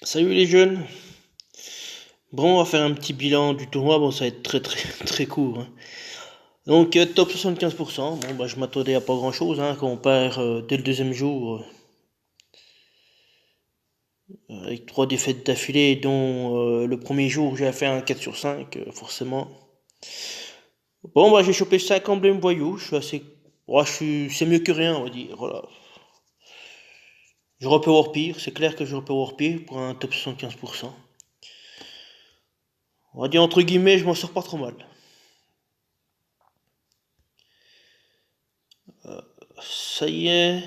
Salut les jeunes. Bon, on va faire un petit bilan du tournoi. Bon, ça va être très très très court, hein. Donc top 75%. Bon, bah je m'attendais à pas grand-chose, hein, quand on perd dès le deuxième jour avec trois défaites d'affilée, dont le premier jour j'ai fait un 4 sur 5, forcément. Bon, bah j'ai chopé 5 emblèmes voyous. Je suis assez, ouais, c'est mieux que rien, on va dire. Voilà. J'aurais pu avoir pire. C'est clair que j'aurais pu avoir pire pour un top 75%. On va dire entre guillemets, je m'en sors pas trop mal. Ça y est.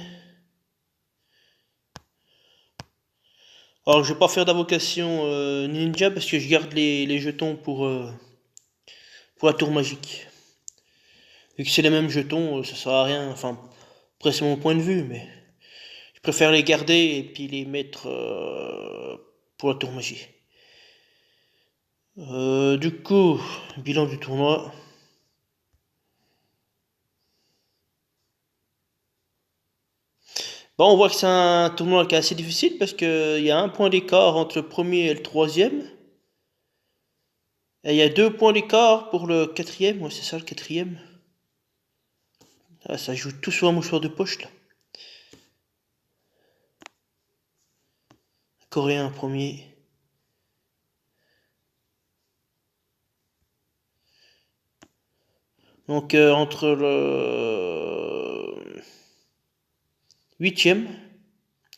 Alors, je vais pas faire d'invocation ninja parce que je garde les jetons pour la tour magique. Vu que c'est les mêmes jetons, ça sert à rien. Enfin, après, c'est mon point de vue, mais je préfère les garder et puis les mettre pour la tour magie. Du coup, bilan du tournoi. Bon, on voit que c'est un tournoi qui est assez difficile parce qu'il y a un point d'écart entre le premier et le troisième. Et il y a 2 points d'écart pour le quatrième. Ouais, c'est ça le quatrième. Ah, ça joue tout sur un mouchoir de poche là. Coréen premier. Donc entre le huitième,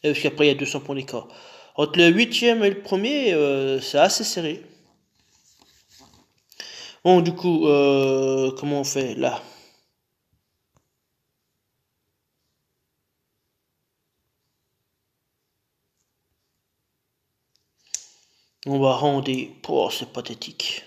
parce qu'après il y a 200 points d'écart. Entre le huitième et le premier, c'est assez serré. Bon, du coup, comment on fait là? On va rendre. Oh, c'est pathétique.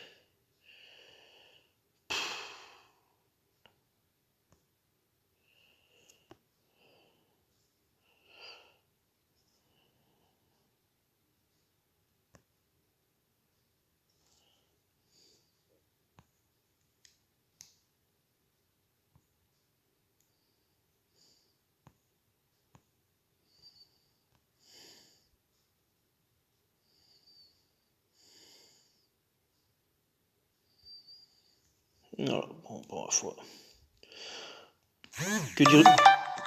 Voilà, bon, bon, que dire,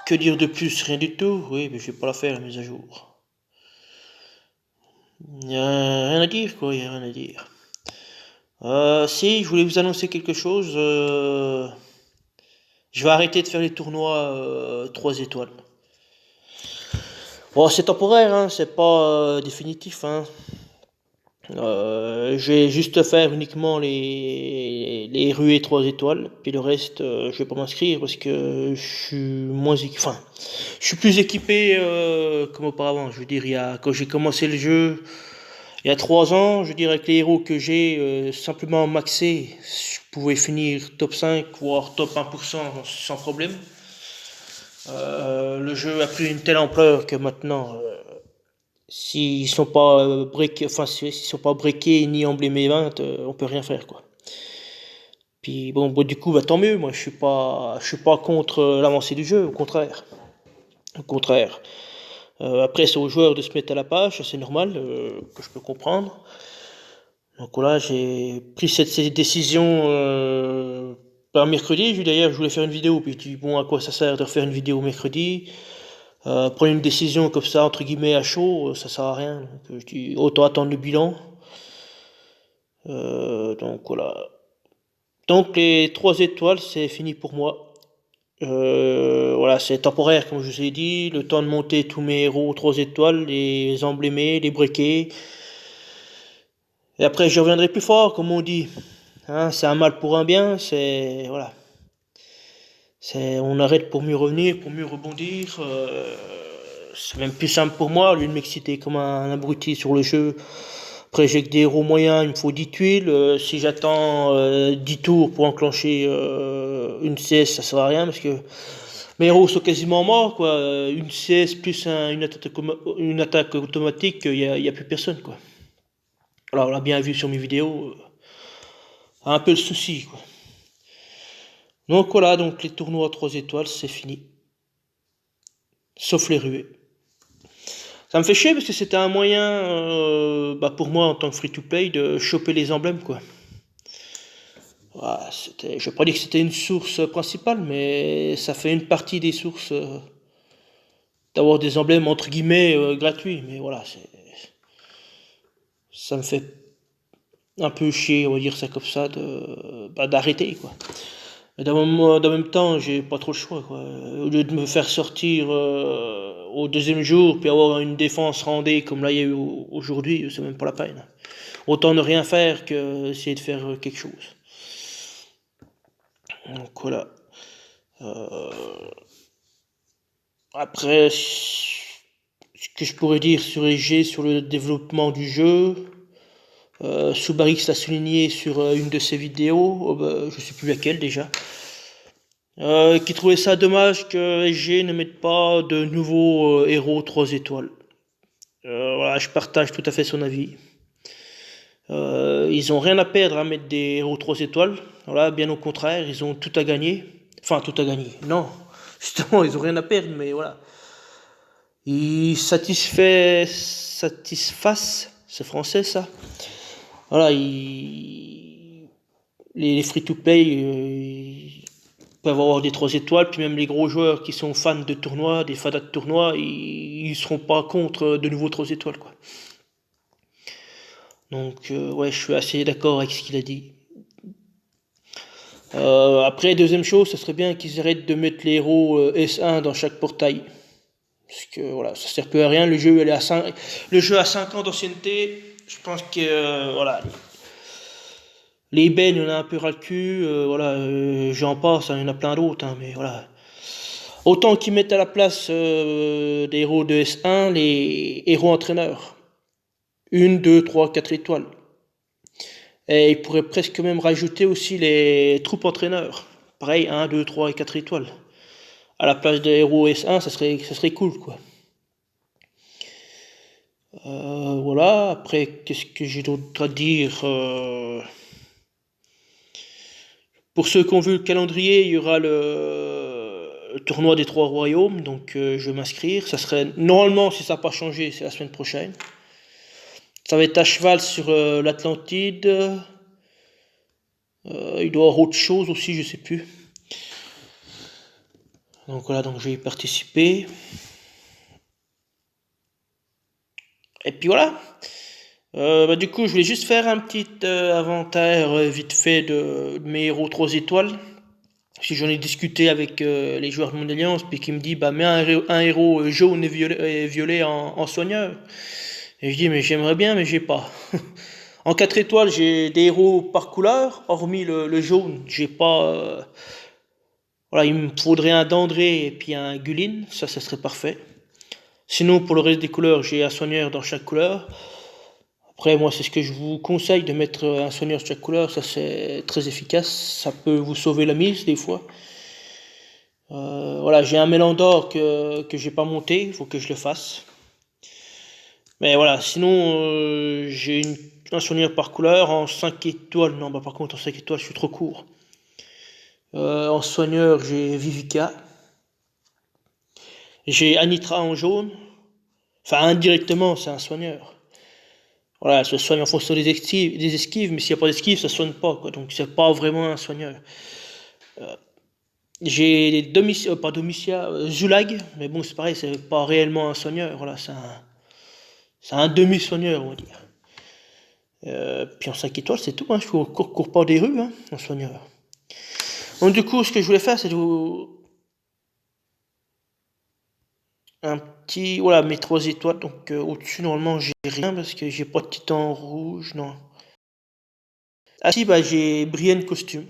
que dire de plus? Rien du tout. Oui, mais je vais pas la faire, la mise à jour. Il n'y a rien à dire, quoi, il n'y a rien à dire. Si, je voulais vous annoncer quelque chose. Je vais arrêter de faire les tournois 3 étoiles. Bon, c'est temporaire, hein, c'est pas définitif, hein. Je vais juste faire uniquement les ruées 3 étoiles, puis le reste, je vais pas m'inscrire parce que je suis enfin, je suis plus équipé comme auparavant. Je veux dire, quand j'ai commencé le jeu, il y a 3 ans, je veux dire, avec les héros que j'ai simplement maxé, je pouvais finir top 5, voire top 1% sans problème. Le jeu a pris une telle ampleur que maintenant, s'ils sont pas breakés, enfin s'ils sont pas breakés ni emblémés 20, on peut rien faire quoi. Puis bon, du coup, bah, tant mieux. Moi, je suis pas contre l'avancée du jeu. Au contraire, au contraire. Après, c'est aux joueurs de se mettre à la page, c'est normal, que je peux comprendre. Donc voilà, j'ai pris cette décision par mercredi. D'ailleurs, je voulais faire une vidéo, puis je dis bon, à quoi ça sert de refaire une vidéo mercredi? Prendre une décision comme ça, entre guillemets, à chaud, ça sert à rien. Donc, je dis, autant attendre le bilan. Donc voilà. Donc les 3 étoiles, c'est fini pour moi. Voilà, c'est temporaire, comme je vous ai dit. Le temps de monter tous mes héros 3 étoiles, les emblémer, les briquer. Et après, je reviendrai plus fort, comme on dit. Hein, c'est un mal pour un bien. C'est voilà. On arrête pour mieux revenir, pour mieux rebondir. C'est même plus simple pour moi, au lieu de m'exciter comme un abruti sur le jeu. Après, j'ai que des héros moyens, il me faut 10 tuiles. Si j'attends 10 tours pour enclencher une CS, ça sert à rien parce que mes héros sont quasiment morts, quoi. Une CS plus une attaque automatique, y a plus personne, quoi. Alors, on l'a bien vu sur mes vidéos, un peu le souci, quoi. Donc voilà, donc les tournois 3 étoiles, c'est fini. Sauf les ruées. Ça me fait chier parce que c'était un moyen, pour moi en tant que free-to-play, de choper les emblèmes, quoi. Voilà, je vais pas dire que c'était une source principale, mais ça fait une partie des sources d'avoir des emblèmes entre guillemets gratuits. Mais voilà, ça me fait un peu chier, on va dire ça comme ça, d'arrêter, quoi. Mais d'un même temps, j'ai pas trop le choix, quoi. Au lieu de me faire sortir au deuxième jour, puis avoir une défense rendée comme là il y a eu aujourd'hui, c'est même pas la peine. Autant ne rien faire que essayer de faire quelque chose. Donc voilà. Euh, Après, ce que je pourrais dire sur EG, sur le développement du jeu, Soubarix l'a souligné sur une de ses vidéos, je sais plus laquelle déjà, qui trouvait ça dommage que SG ne mette pas de nouveaux héros 3 étoiles. Voilà, je partage tout à fait son avis. Ils ont rien à perdre à mettre des héros 3 étoiles. Voilà, bien au contraire, ils ont tout à gagner. Enfin, tout à gagner. Non, justement, ils ont rien à perdre, mais voilà. Ils satisfassent, c'est français ça. Voilà, les free-to-play ils peuvent avoir des 3 étoiles, puis même les gros joueurs qui sont fans de tournois, des fadas de tournois, ils seront pas contre de nouveaux 3 étoiles, quoi. Donc, ouais, je suis assez d'accord avec ce qu'il a dit. Après, deuxième chose, ce serait bien qu'ils arrêtent de mettre les héros S1 dans chaque portail. Parce que voilà, ça sert plus à rien. Le jeu a 5 ans d'ancienneté. Je pense que voilà, les bennes, il y en a un peu ras le cul. Voilà, j'en passe, hein, il y en a plein d'autres, hein, mais voilà. Autant qu'ils mettent à la place des héros de S1 les héros entraîneurs. 1, 2, 3, 4 étoiles. Et ils pourraient presque même rajouter aussi les troupes entraîneurs. Pareil, 1, 2, 3 et 4 étoiles. À la place des héros S1, ça serait cool, quoi. Voilà, après, qu'est-ce que j'ai d'autre à dire Pour ceux qui ont vu le calendrier, il y aura le tournoi des 3 royaumes, donc je vais m'inscrire. Ça serait, normalement, si ça n'a pas changé, c'est la semaine prochaine. Ça va être à cheval sur l'Atlantide. Il doit y avoir autre chose aussi, je sais plus. Donc voilà, donc je vais y participer. Et puis voilà. Du coup, je voulais juste faire un petit inventaire vite fait de mes héros 3 étoiles. Si j'en ai discuté avec les joueurs de mon alliance, puis qui me dit, bah mets un héros jaune et violet en soigneur. Et je dis, mais j'aimerais bien, mais j'ai pas. En 4 étoiles, j'ai des héros par couleur, hormis le jaune. J'ai pas. Voilà, il me faudrait un Dandré et puis un Gulin, ça serait parfait. Sinon, pour le reste des couleurs, j'ai un soigneur dans chaque couleur. Après, moi, c'est ce que je vous conseille de mettre un soigneur sur chaque couleur. Ça, c'est très efficace. Ça peut vous sauver la mise, des fois. Voilà, j'ai un Mélandor que j'ai pas monté. Il faut que je le fasse. Mais voilà, sinon, j'ai un soigneur par couleur en 5 étoiles. Non, bah par contre, en 5 étoiles, je suis trop court. En soigneur, j'ai Vivica. J'ai Anitra en jaune. Enfin, indirectement, c'est un soigneur. Voilà, elle se soigne en fonction des esquives, mais s'il n'y a pas d'esquive, ça ne soigne pas, quoi. Donc c'est pas vraiment un soigneur. J'ai pas Domitia, Zulag, mais bon, c'est pareil, c'est pas réellement un soigneur. Voilà, c'est un demi-soigneur, on va dire. Puis en 5 étoiles, c'est tout, hein. Je cours pas des rues, hein, en soigneur. Donc du coup, ce que je voulais faire, c'est de vous... Un petit... Voilà, mes 3 étoiles. Donc au-dessus, normalement, j'ai rien, parce que j'ai pas de titan rouge, non. Ah si, bah j'ai Brienne costume.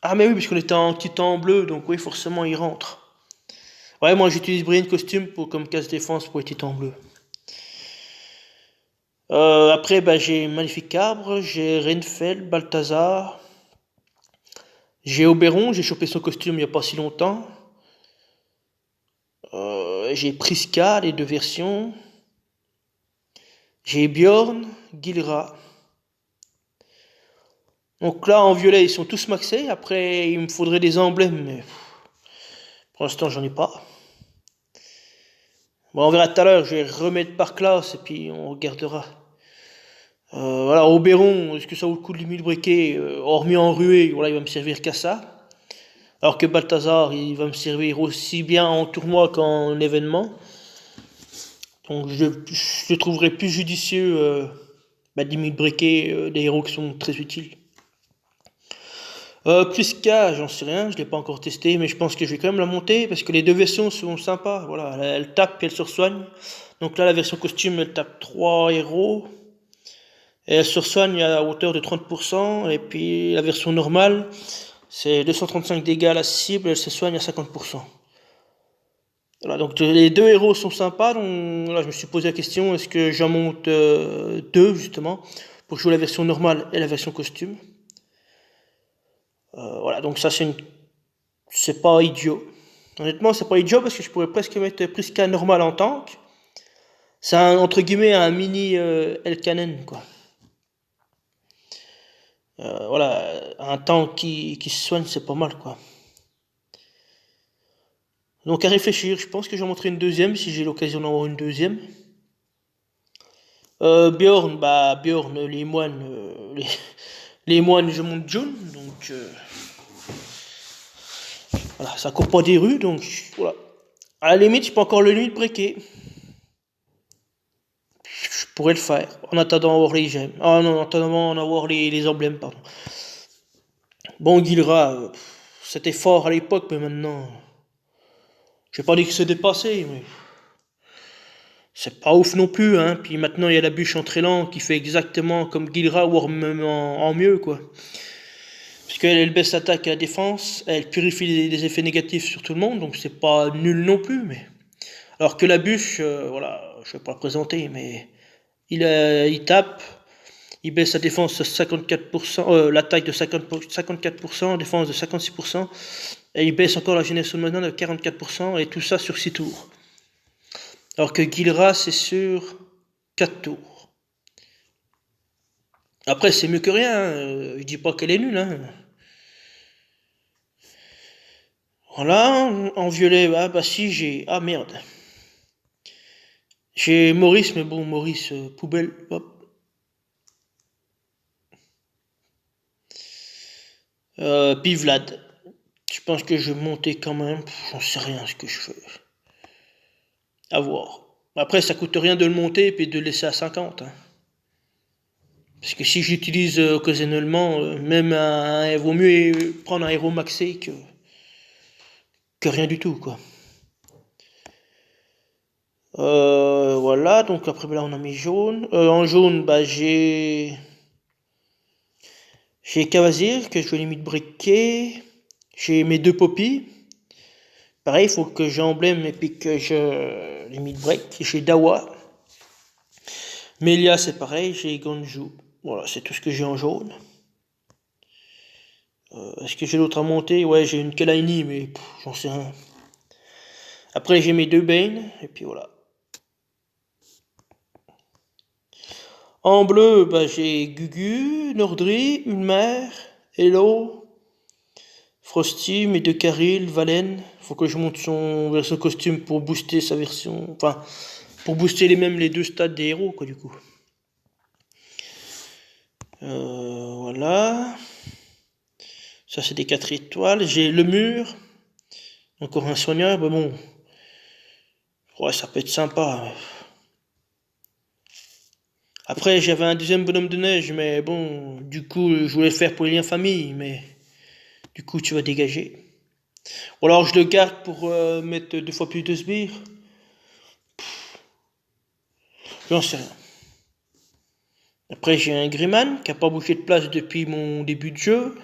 Ah mais oui, parce qu'on était en titan bleu, donc oui, forcément, il rentre. Ouais, moi j'utilise Brienne costume comme casse défense pour les titans bleus. Après, bah, j'ai Maléfique Arbre, j'ai Renfeld, Balthazar, j'ai Oberon, j'ai chopé son costume il n'y a pas si longtemps. J'ai Priska, les deux versions. J'ai Bjorn, Gilra. Donc là, en violet, ils sont tous maxés. Après, il me faudrait des emblèmes, mais pour l'instant, j'en ai pas. Bon, on verra tout à l'heure, je vais remettre par classe et puis on regardera. Voilà, Oberon, est-ce que ça vaut le coup de limite briquet hormis en ruée, voilà, il va me servir qu'à ça. Alors que Balthazar, il va me servir aussi bien en tournoi qu'en événement. Donc je trouverais plus judicieux de limite briquet des héros qui sont très utiles. Plus K, j'en sais rien, je l'ai pas encore testé, mais je pense que je vais quand même la monter parce que les deux versions sont sympas. Voilà, elle tape et elle se soigne. Donc là, la version costume, elle tape 3 héros. Et elle se soigne à hauteur de 30%. Et puis la version normale, c'est 235 dégâts à la cible, elle se soigne à 50%. Voilà, donc les deux héros sont sympas. Donc là, je me suis posé la question, est-ce que j'en monte deux justement pour jouer la version normale et la version costume. Voilà, donc ça c'est pas idiot. Honnêtement, c'est pas idiot parce que je pourrais presque mettre Priska normal en tank. C'est entre guillemets un mini Elkanen quoi. Voilà, un tank qui se soigne, c'est pas mal quoi. Donc à réfléchir, je pense que j'en montrerai une deuxième si j'ai l'occasion d'en avoir une deuxième. Bjorn, les moines, les moines, je monte jaune, donc voilà, ça court pas des rues, donc voilà. À la limite, je peux encore le limite breaker. Je pourrais le faire, en attendant d'avoir les gemmes. Ah non, en attendant d'avoir les emblèmes, pardon. Bon, Gilra, c'était fort à l'époque, mais maintenant, je vais pas dire que c'est dépassé, mais c'est pas ouf non plus, hein. Puis maintenant, il y a la bûche en trélant qui fait exactement comme Gilra, voire même en mieux, quoi. Parce qu'elle elle baisse l'attaque et la défense, elle purifie les effets négatifs sur tout le monde, donc c'est pas nul non plus, mais... Alors que la bûche, voilà, je vais pas le présenter, mais il tape, il baisse sa défense de 54%, l'attaque de 54%, défense de 56%, et il baisse encore la génération de mana de 44%, et tout ça sur 6 tours. Alors que Gilra, c'est sur 4 tours. Après, c'est mieux que rien, hein. Je dis pas qu'elle est nulle, hein. Voilà, en violet, bah si, j'ai... Ah merde. J'ai Maurice, mais bon, Maurice, poubelle, hop. Puis Vlad. Je pense que je vais monter quand même. J'en sais rien ce que je fais. À voir. Après, ça coûte rien de le monter et puis de le laisser à 50. Hein. Parce que si j'utilise occasionnellement, il vaut mieux prendre un héros maxé que rien du tout, quoi. Voilà, donc après là on a mis jaune. En jaune, bah j'ai Kavazir que je vais limite briquer. J'ai mes deux poppies. Pareil, il faut que j'emblème et puis que je limite break. J'ai Dawa. Melia, c'est pareil, j'ai Gonju. Voilà, c'est tout ce que j'ai en jaune. Est-ce que j'ai d'autres à monter? Ouais, j'ai une Kalaini, mais j'en sais rien. Après, j'ai mes deux Bane, et puis voilà. En bleu, bah, j'ai Gugu, Nordri, Ulmer, Hello, Frosty, mes deux Karil, Valen. Faut que je monte son version costume pour booster sa version. Enfin, pour booster les deux stades des héros, quoi, du coup. Voilà. Ça, c'est des 4 étoiles. J'ai le mur. Encore un soigneur, mais bon. Ouais, ça peut être sympa. Après, j'avais un deuxième bonhomme de neige, mais bon, du coup, je voulais le faire pour les liens famille, mais du coup, tu vas dégager. Ou alors, je le garde pour mettre 2 fois plus de sbires. J'en sais rien. Après, j'ai un Grimman qui a pas bougé de place depuis mon début de jeu.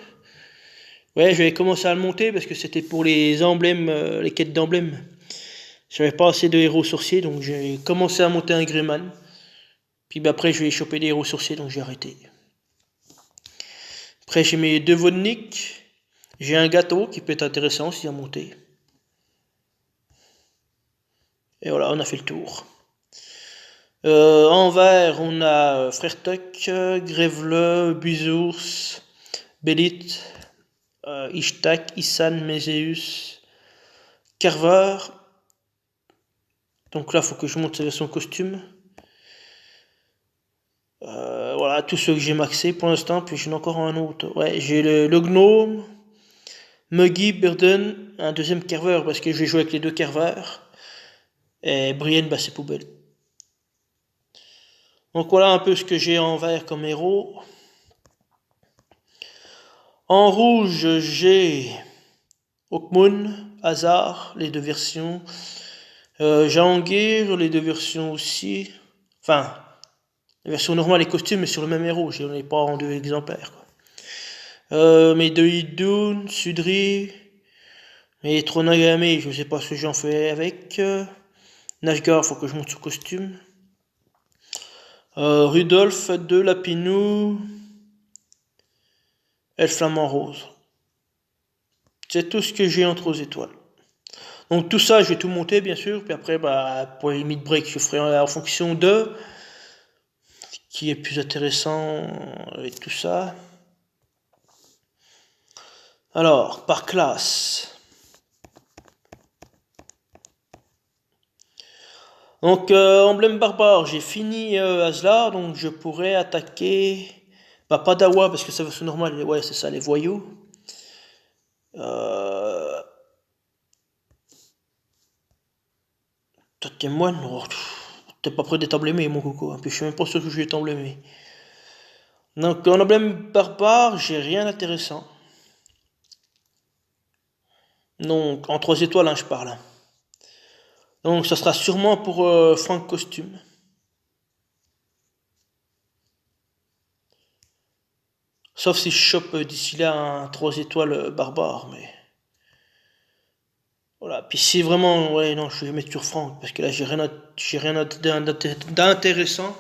Ouais, je vais commencer à le monter parce que c'était pour les emblèmes, les quêtes d'emblèmes. J'avais pas assez de héros sorciers, donc j'ai commencé à monter un Grimman. Puis bah, après, je vais choper des héros sorciers, donc j'ai arrêté. Après, j'ai mes deux Vodnik. J'ai un gâteau qui peut être intéressant s'il a monté. Et voilà, on a fait le tour. En vert, on a Frère Tuck, Grevle, Buzours, Belit, Ishtak, Isan, Méséus, Carver, Donc là, il faut que je monte sa version costume. Voilà, tous ceux que j'ai maxé pour l'instant, puis j'en ai encore un autre. Ouais, j'ai le gnome, Muggy, Burden, un deuxième carveur parce que je vais jouer avec les deux carveurs. Et Brienne, bah c'est poubelle. Donc voilà un peu ce que j'ai en vert comme héros. En rouge, j'ai Hawkmoon, Hazard, les deux versions. Jahangir, les deux versions aussi. Enfin, la version normale et costume, mais sur le même héros. Je n'en ai pas en deux exemplaires, quoi. Mes deux Idun, Sudri, mes Tronagame, je sais pas ce que j'en fais avec. Nashgar, faut que je monte son costume. Rudolph, 2 Lapinou, Elf Flamant Rose. C'est tout ce que j'ai entre aux étoiles. Donc tout ça, je vais tout monter bien sûr, puis après, bah, pour les mid-break, je ferai en fonction de ce qui est plus intéressant avec tout ça. Alors, par classe. Donc, emblème barbare, j'ai fini Aslar, donc je pourrais attaquer. Bah, pas Dawa, parce que ça va se normal, ouais, c'est ça, les voyous. Totem moine, oh, t'es pas prêt d'être emblémé, mon coco, hein, puis je suis même pas sûr que je vais être emblémé. Donc, en emblème barbare, j'ai rien d'intéressant. Donc, en 3 étoiles, hein, je parle. Donc, ça sera sûrement pour Frank Costume. Sauf si je chope d'ici là un 3 étoiles barbare, mais. Voilà. Puis si vraiment, ouais, non, je vais mettre sur Franck, parce que là, j'ai rien d'intéressant.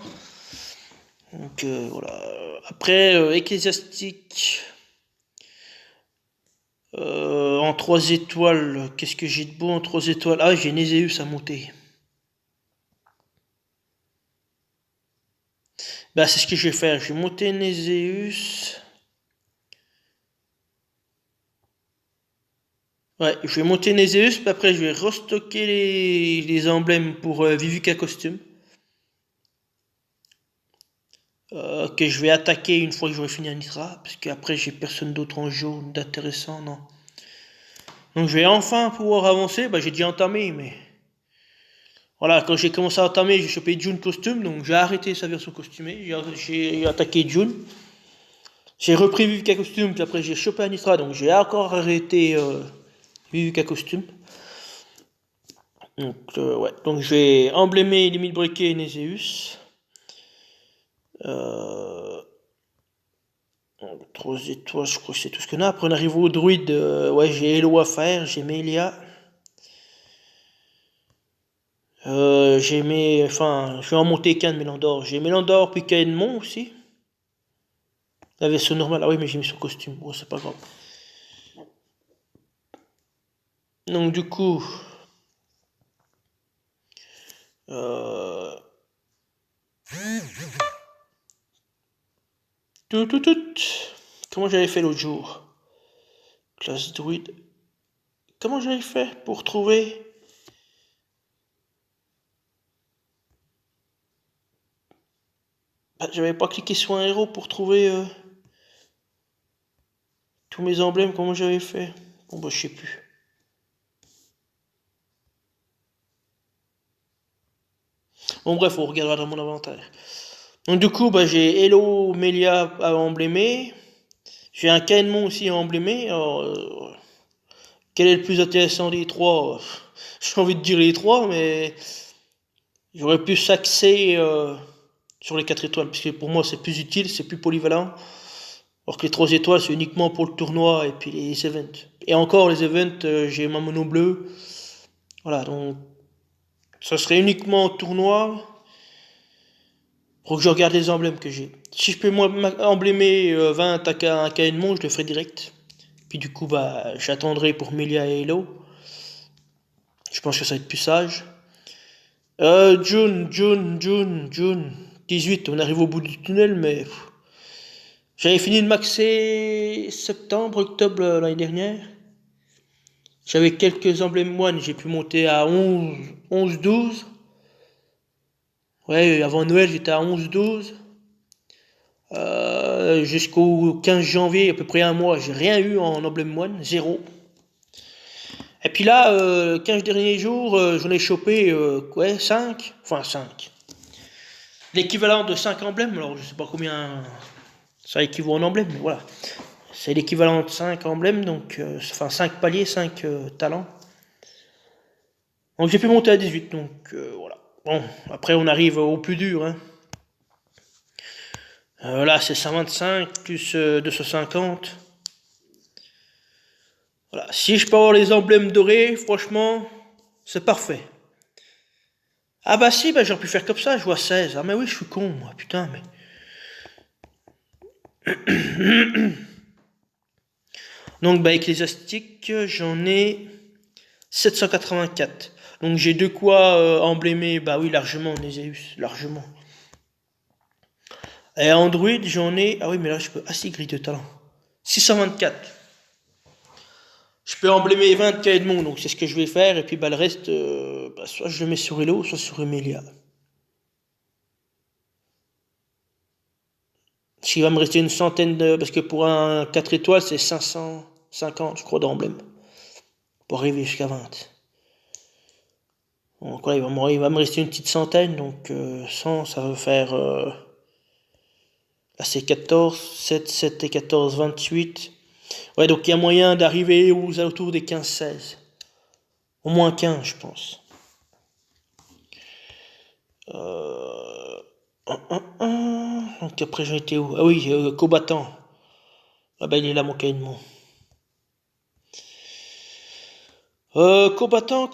Donc, voilà. Après, ecclésiastique. En 3 étoiles, qu'est-ce que j'ai de beau en 3 étoiles? Ah, j'ai Nézéus à monter. Bah, c'est ce que je vais faire. Je vais monter Nézéus. Ouais, je vais monter Nézéus, puis après je vais restocker les emblèmes pour Vivica Costume. Que je vais attaquer une fois que j'aurai fini Anitra, parce qu'après j'ai personne d'autre en jaune d'intéressant, non. Donc je vais enfin pouvoir avancer, bah j'ai déjà entamé, mais. Voilà, quand j'ai commencé à entamer, j'ai chopé June Costume, donc j'ai arrêté sa version costumée, j'ai attaqué June. J'ai repris Vivica Costume, puis après j'ai chopé Anitra, donc j'ai encore arrêté Vivica Costume. Donc, ouais. Donc, je vais emblémer limite breaker Nézéus. 3 étoiles, je crois que c'est tout ce qu'on a. Après, on arrive au druide. Ouais, j'ai Elo à faire, j'ai Melia. J'ai mes. Enfin, je vais en monter qu'un de Mélandor. J'ai Mélandor puis Caedmon aussi. La version normale. Ah oui, mais j'ai mis son costume. Bon, c'est pas grave. Donc, du coup. Euh... Tout. Comment j'avais fait l'autre jour? Classe druide. Comment j'avais fait pour trouver. Bah, j'avais pas cliqué sur un héros pour trouver tous mes emblèmes. Comment j'avais fait? Bon, bah, je sais plus. Bon, bref, on regardera dans mon inventaire. Donc, du coup, bah, j'ai Hello Melia à emblémer. J'ai un Caedmon aussi à emblémer. Alors, quel est le plus intéressant des trois? J'ai envie de dire les trois, mais j'aurais pu s'axer sur les 4 étoiles, parce que pour moi c'est plus utile, c'est plus polyvalent. Alors que les 3 étoiles c'est uniquement pour le tournoi et puis les events. Et encore les events, j'ai ma mono bleue. Voilà, donc ça serait uniquement au tournoi pour que je regarde les emblèmes que j'ai. Si je peux emblémer 20 à un Caedmon, je le ferai direct. Puis du coup, bah, j'attendrai pour Melia et Hello. Je pense que ça va être plus sage. June. 18, on arrive au bout du tunnel, mais. J'avais fini de maxer septembre, octobre l'année dernière. J'avais quelques emblèmes moines, j'ai pu monter à 11, 12. Ouais, avant Noël, j'étais à 11-12. Jusqu'au 15 janvier, à peu près un mois, j'ai rien eu en emblème moine, zéro. Et puis là, 15 derniers jours, j'en ai chopé ouais, 5, enfin 5. L'équivalent de 5 emblèmes, alors je sais pas combien ça équivaut en emblème, mais voilà. C'est l'équivalent de 5 emblèmes, donc enfin 5 paliers, 5 talents. Donc j'ai pu monter à 18, donc voilà. Bon, après on arrive au plus dur. Hein. Là c'est 125 plus 250. Voilà. Si je peux avoir les emblèmes dorés, franchement, c'est parfait. Ah bah si, bah j'aurais pu faire comme ça, je vois 16. Ah mais oui, je suis con, moi, putain, mais... Donc bah ecclésiastique, j'en ai 784. Donc j'ai de quoi emblémer, bah oui, largement, Néséus, largement. Et Android, j'en ai... Ah oui, mais là, je peux... Ah si, grille de talent. 624. Je peux emblémer 20 Caedmon, donc c'est ce que je vais faire. Et puis bah le reste, bah, soit je le mets sur Elo, soit sur Emilia. S'il va me rester une centaine de... Parce que pour un 4 étoiles, c'est 550, je crois, d'emblèmes. Pour arriver jusqu'à 20. Donc là, il va me rester une petite centaine, donc 100, ça va faire... là, c'est 14, 7, 7 et 14, 28. Ouais, donc il y a moyen d'arriver aux alentours des 15-16. Au moins 15, je pense. Donc après, j'ai été où? Ah oui, combattant. Ah ben, il est là, mon caïnement. Combattant.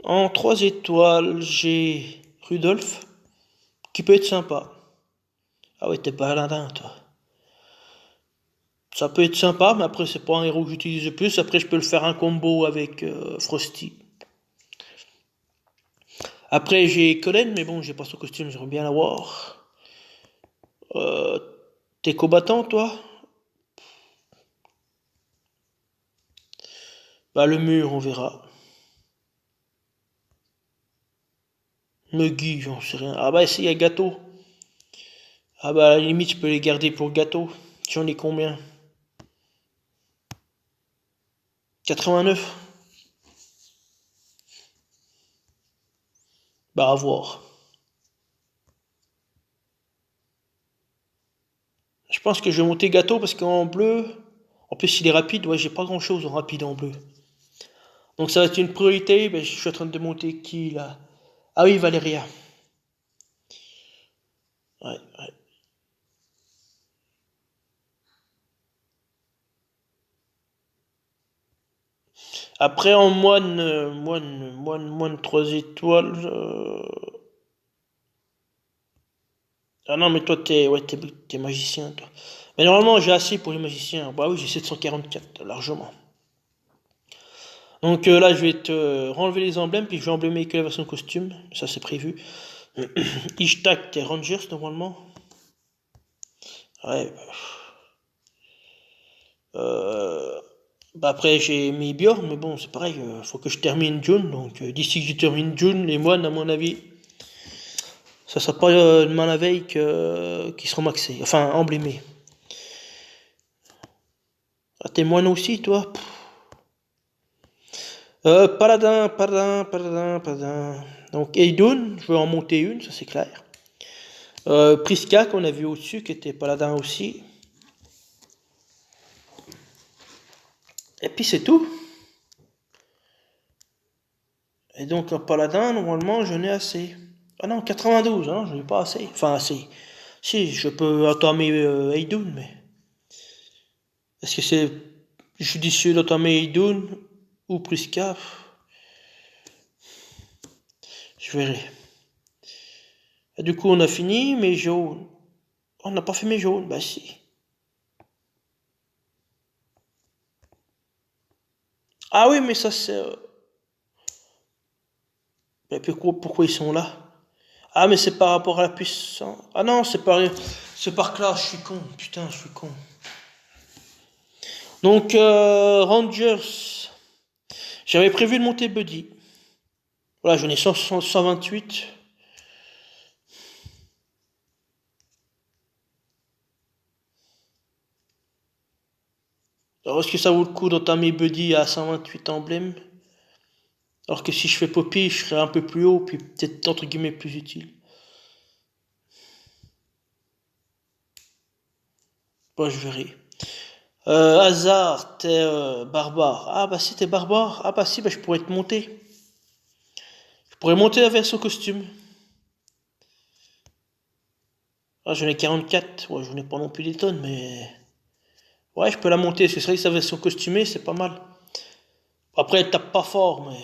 En 3 étoiles, j'ai Rudolf, qui peut être sympa. Ah ouais, t'es paladin, toi. Ça peut être sympa, mais après, c'est pas un héros que j'utilise le plus. Après, je peux le faire un combo avec Frosty. Après, j'ai Colin, mais bon, j'ai pas son costume, j'aimerais bien l'avoir. Euh, T'es combattant, toi? Bah, le mur, on verra. Muggy, j'en sais rien. Ah bah, si, il y a gâteau. Ah bah, à la limite, je peux les garder pour gâteau. J'en ai combien? 89. Bah, à voir. Je pense que je vais monter gâteau parce qu'en bleu, en plus il est rapide, ouais, j'ai pas grand chose en rapide en bleu. Donc ça va être une priorité, ben, je suis en train de monter qui là? Ah oui, Valéria. Ouais, ouais. Après en moine 3 étoiles. Ah non, mais toi t'es ouais, t'es magicien toi. Mais normalement j'ai assez pour les magiciens. Bah oui, j'ai 744, largement. Donc là je vais te renlever les emblèmes, puis je vais emblémer que la version costume. Ça c'est prévu. Ishtak, t'es Rangers normalement. Ouais. Euh, Bah après j'ai mis Bjorn, mais bon c'est pareil, faut que je termine June, donc d'ici que je termine June, les moines à mon avis, ça sera pas demain la veille qui seront maxés, enfin emblémés. Ah t'es moine aussi toi? Paladin. Donc Eidun, je vais en monter une, ça c'est clair. Priska qu'on a vu au-dessus, qui était paladin aussi. Et puis c'est tout. Et donc en paladin, normalement j'en ai assez. Ah non, 92, hein, j'en ai pas assez. Enfin assez. Si, je peux entamer Eidun, mais... Est-ce que c'est judicieux d'entamer Eidun ou Priska? Je verrai. Et du coup, on a fini, mais jaune. On n'a pas fait mes jaunes, bah si. Ah oui, mais ça c'est... mais pourquoi ils sont là? Ah, mais c'est par rapport à la puissance. Ah non, c'est par classe, je suis con. Putain, je suis con. Donc, Rangers. J'avais prévu de monter Buddy. Voilà, j'en ai 128. Alors, est-ce que ça vaut le coup d'entamer Buddy à 128 emblèmes? Alors que si je fais Poppy, je serais un peu plus haut, puis peut-être entre guillemets plus utile. Bon, je verrai. Hasard, t'es barbare. Ah bah si t'es barbare, ah bah si, bah je pourrais te monter. Je pourrais monter la version costume. Ah, j'en ai 44. Ouais, j'en ai pas non plus des tonnes, mais... Ouais, je peux la monter. C'est vrai que sa version costumée, c'est pas mal. Après, elle tape pas fort, mais...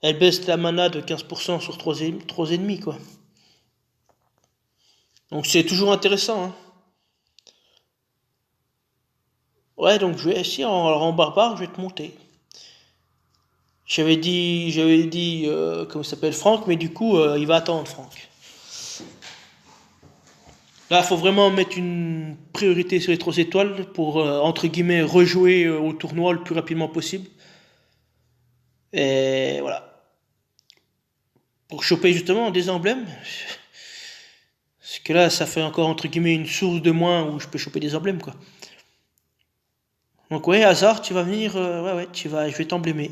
Elle baisse la mana de 15% sur 3 ennemis, quoi. Donc c'est toujours intéressant, hein. Ouais, donc je vais essayer en barbare, je vais te monter. J'avais dit, comment il s'appelle, Franck, mais du coup, il va attendre, Franck. Là, il faut vraiment mettre une priorité sur les 3 étoiles pour, entre guillemets, rejouer au tournoi le plus rapidement possible. Et voilà. Pour choper justement des emblèmes. Parce que là, ça fait encore, entre guillemets, une source de moins où je peux choper des emblèmes, quoi. Donc ouais, hasard, tu vas venir, ouais, je vais t'emblémer.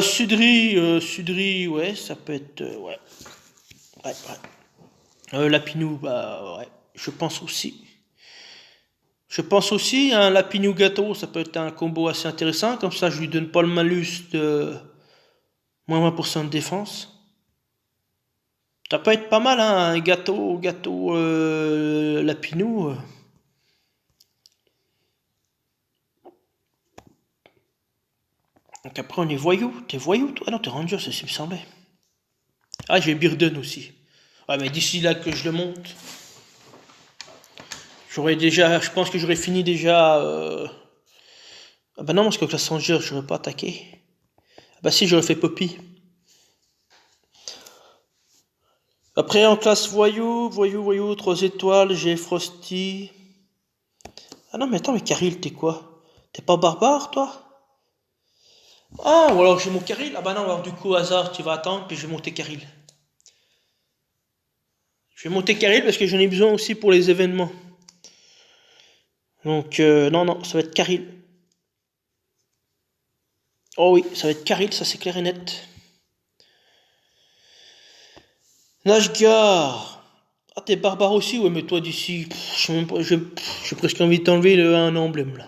Sudri, ouais, ça peut être, ouais. Lapinou, bah ouais, je pense aussi. Je pense aussi, un Lapinou gâteau, ça peut être un combo assez intéressant, comme ça je lui donne pas le malus de moins 20% de défense. Ça peut être pas mal, hein, un gâteau Lapinou. Donc après on est voyou, t'es voyou toi? Ah non, t'es ranger, c'est ce qui me semblait. Ah, j'ai Birden aussi. Ouais, mais d'ici là que je le monte, je pense que j'aurais fini déjà. Ah bah non, parce que classe Ranger, j'aurais pas attaqué. Ah bah si, j'aurais fait Poppy. Après en classe voyou, 3 étoiles, j'ai Frosty. Ah non, mais attends, mais Karil, t'es quoi? T'es pas barbare, toi? Ah, ou alors j'ai mon Karil? Ah bah non, alors du coup, hasard, tu vas attendre, puis je vais monter Karil. Je vais monter Karil parce que j'en ai besoin aussi pour les événements. Donc, non, ça va être Karil. Oh oui, ça va être Karil, ça c'est clair et net. Nashgar. Ah, t'es barbare aussi? Ouais, mais toi d'ici, j'ai presque envie de t'enlever un emblème là.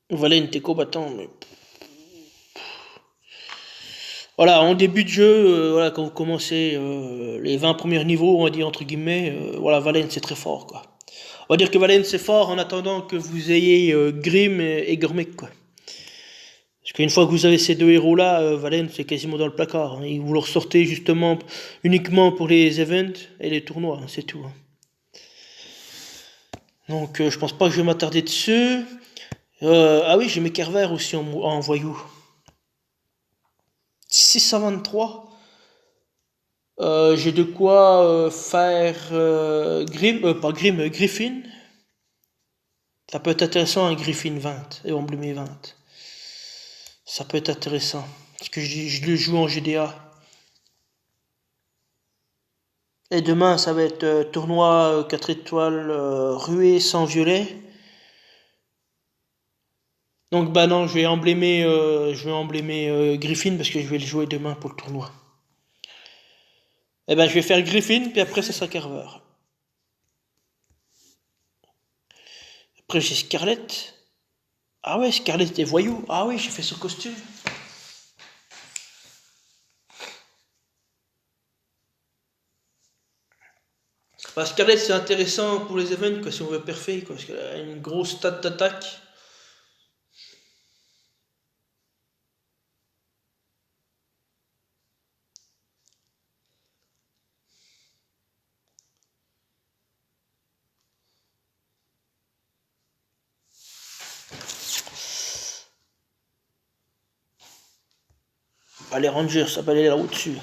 Valène, t'es combattant, mais voilà, en début de jeu, voilà, quand vous commencez les 20 premiers niveaux, on va dire entre guillemets, voilà, Valène c'est très fort, quoi. On va dire que Valène c'est fort en attendant que vous ayez Grim et Gormek, quoi. Parce qu'une fois que vous avez ces deux héros-là, Valène c'est quasiment dans le placard, hein. Et vous le ressortez justement uniquement pour les events et les tournois, hein, c'est tout, hein. Donc je pense pas que je vais m'attarder dessus. Ah oui, j'ai mes Kerver aussi en voyou. 623. J'ai de quoi faire pas Grim, Griffin. Ça peut être intéressant un Griffin 20 et emblémé 20. Ça peut être intéressant. Parce que je le joue en GDA. Et demain, ça va être tournoi 4 étoiles ruée sans violet. Donc bah non, je vais emblémer Griffin parce que je vais le jouer demain pour le tournoi. Et ben je vais faire Griffin, puis après ça sera Carver. Après j'ai Scarlett. Ah ouais, Scarlett est voyou. Ah oui, j'ai fait ce costume. Bah, Scarlett c'est intéressant pour les events quoi, si on veut parfait quoi, parce qu'elle a une grosse stat d'attaque. Ah, les Rangers, ça va aller là au-dessus.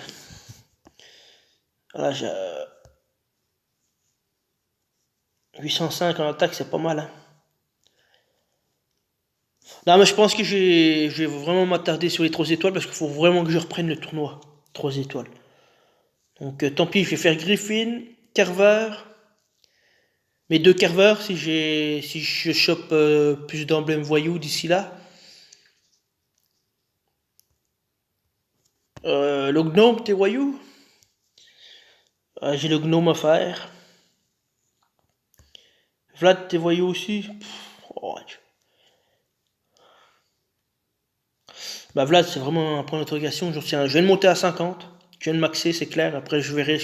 Voilà, 805 en attaque, c'est pas mal, hein. Non, mais je pense que je vais vraiment m'attarder sur les 3 étoiles parce qu'il faut vraiment que je reprenne le tournoi. 3 étoiles. Donc tant pis, je vais faire Griffin, Carver, mes 2 Carver si je chope plus d'emblèmes voyous d'ici là. Le gnome, t'es voyou? J'ai le gnome à faire. Vlad, t'es voyou aussi? Oh, bah Vlad, c'est vraiment un point d'interrogation. Je vais le monter à 50. Je viens de maxer, c'est clair. Après, je verrai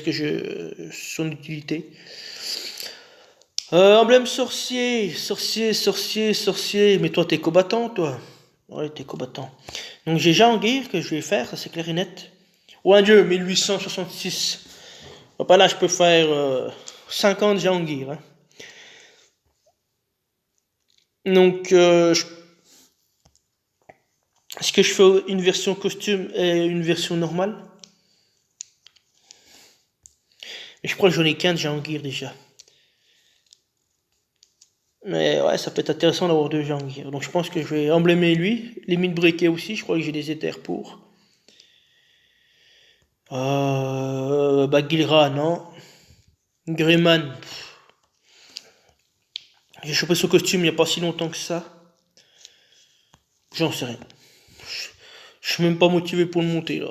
son utilité. Emblème sorcier, sorcier, sorcier, sorcier. Mais toi, t'es combattant, toi. Ouais, t'es combattant. Donc j'ai Jahangir que je vais faire, ça c'est clair et net. Oh un dieu, 1866. Bah, là, je peux faire 50 Jahangir, hein. Donc, est-ce que je fais une version costume et une version normale? Et je crois que j'en ai qu'un de Jahangir déjà. Mais ouais, ça peut être intéressant d'avoir 2 Jahangir. Donc je pense que je vais emblémer lui. Limite breaker aussi, je crois que j'ai des éthers pour. Bagheera, non. Greyman. J'ai chopé son costume il n'y a pas si longtemps que ça. J'en sais rien. Je suis même pas motivé pour le monter là.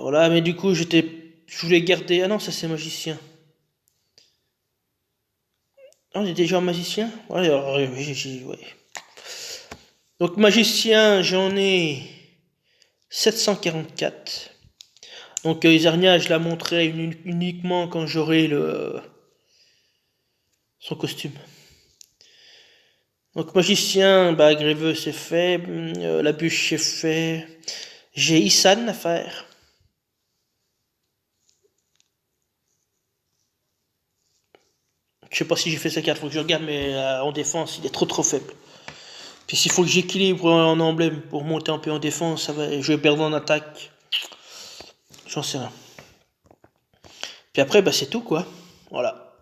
Voilà, mais du coup je voulais garder. Ah non, ça c'est magicien. Ah, on est déjà magicien. Ouais, alors, ouais. Donc magicien, j'en ai 744. Donc Isarnia, je la montrerai uniquement quand j'aurai son costume. Donc magicien, bah greveux c'est fait, la bûche c'est fait. J'ai Issan à faire. Je sais pas si j'ai fait sa carte, faut que je regarde, mais en défense, il est trop faible. Puis s'il faut que j'équilibre en emblème pour monter un peu en défense, je vais perdre en attaque. J'en sais rien. Puis après, bah c'est tout quoi. Voilà.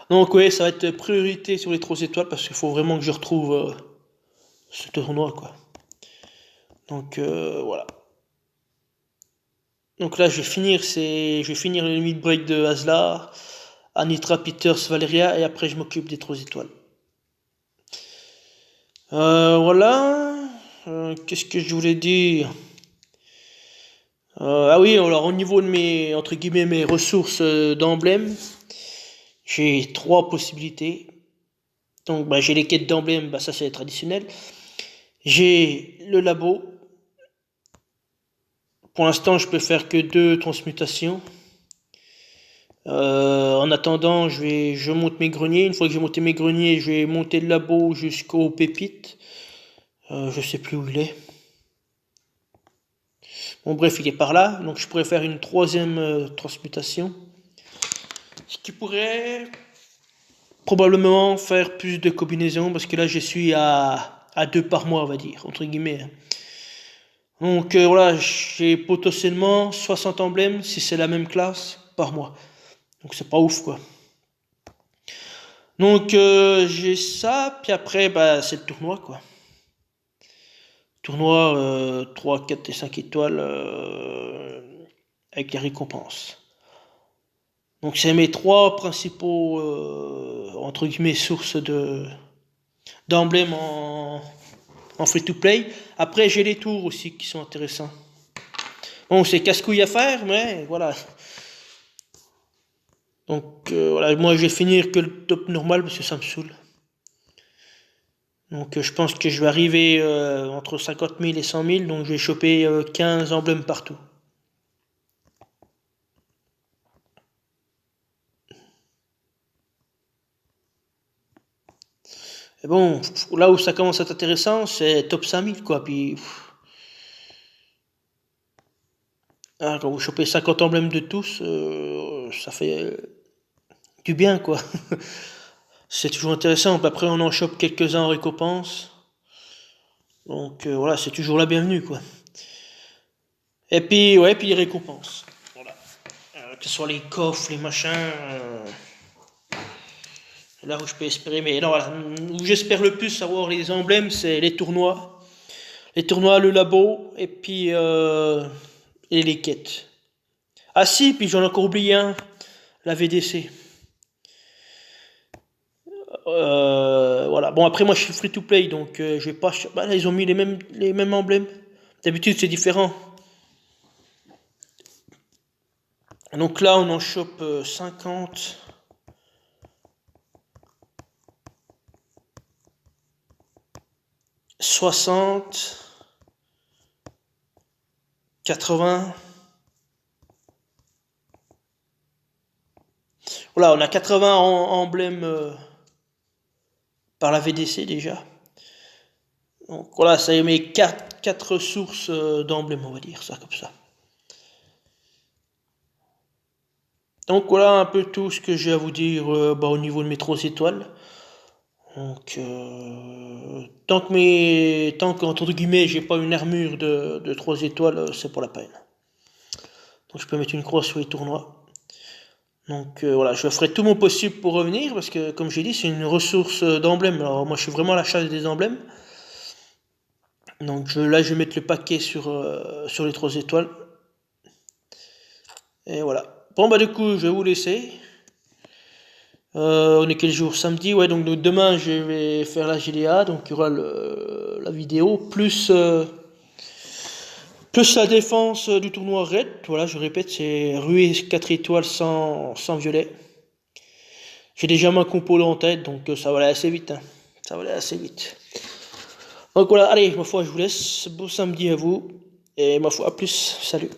Donc oui, ça va être priorité sur les 3 étoiles parce qu'il faut vraiment que je retrouve ce tournoi quoi. Donc voilà. Donc là, je vais finir le mid-break de Haslar, Anitra, Peters, Valeria, et après je m'occupe des 3 étoiles. Voilà. Qu'est-ce que je voulais dire? Ah oui, alors au niveau de mes, entre guillemets, mes ressources d'emblèmes, j'ai 3 possibilités. Donc bah, j'ai les quêtes d'emblèmes, bah, ça c'est traditionnel. J'ai le labo. Pour l'instant, je peux faire que 2 transmutations. En attendant, je monte mes greniers. Une fois que j'ai monté mes greniers, je vais monter le labo jusqu'aux pépites. Je sais plus où il est. Bon, bref, il est par là. Donc, je pourrais faire une 3e transmutation. Ce qui pourrait probablement faire plus de combinaisons parce que là, je suis à 2 par mois, on va dire, entre guillemets. Donc, voilà, j'ai potentiellement 60 emblèmes si c'est la même classe par mois. Donc, c'est pas ouf, quoi. Donc j'ai ça, puis après bah c'est le tournoi quoi. Tournoi 3, 4 et 5 étoiles avec les récompenses. Donc c'est mes 3 principaux entre guillemets sources d'emblèmes en free to play. Après j'ai les tours aussi qui sont intéressants. Bon c'est casse-couille à faire mais voilà. Donc voilà, moi je vais finir que le top normal parce que ça me saoule. Donc je pense que je vais arriver entre 50 000 et 100 000, donc je vais choper 15 emblèmes partout. Et bon, là où ça commence à être intéressant, c'est top 5000 quoi. Puis quand vous chopez 50 emblèmes de tous, ça fait du bien quoi. C'est toujours intéressant. Puis après on en chope quelques-uns en récompense. Donc voilà, c'est toujours la bienvenue quoi. Et puis ouais, puis les récompenses. Voilà. que ce soit les coffres, les machins. Là où je peux espérer, mais non, voilà, où j'espère le plus avoir les emblèmes, c'est les tournois. Les tournois, le labo, et puis et les quêtes. Ah si, puis j'en ai encore oublié un, la VDC. Voilà. Bon, après moi je suis free to play, donc je vais pas. Bah, là, ils ont mis les mêmes emblèmes. D'habitude c'est différent. Donc là on en chope 50. 60. 80. Voilà, on a 80 emblèmes par la VDC déjà. Donc voilà, ça émet 4 sources d'emblèmes, on va dire ça comme ça. Donc voilà un peu tout ce que j'ai à vous dire au niveau de mes 3 étoiles. Donc tant qu'entre guillemets j'ai pas une armure de 3 étoiles, c'est pas la peine. Donc je peux mettre une croix sur les tournois. Donc voilà, je ferai tout mon possible pour revenir parce que comme j'ai dit, c'est une ressource d'emblèmes. Alors moi je suis vraiment à la chasse des emblèmes. Donc là je vais mettre le paquet sur les 3 étoiles. Et voilà. Bon bah du coup je vais vous laisser. On est quel jour? Samedi, ouais, donc demain je vais faire la GDA, donc il y aura la vidéo, plus la défense du tournoi Red. Voilà, je répète, c'est ruée 4 étoiles sans violet. J'ai déjà ma compo en tête, donc ça va aller assez vite. Hein. Ça va aller assez vite. Donc voilà, allez, ma foi, je vous laisse. Beau samedi à vous. Et ma foi, à plus. Salut.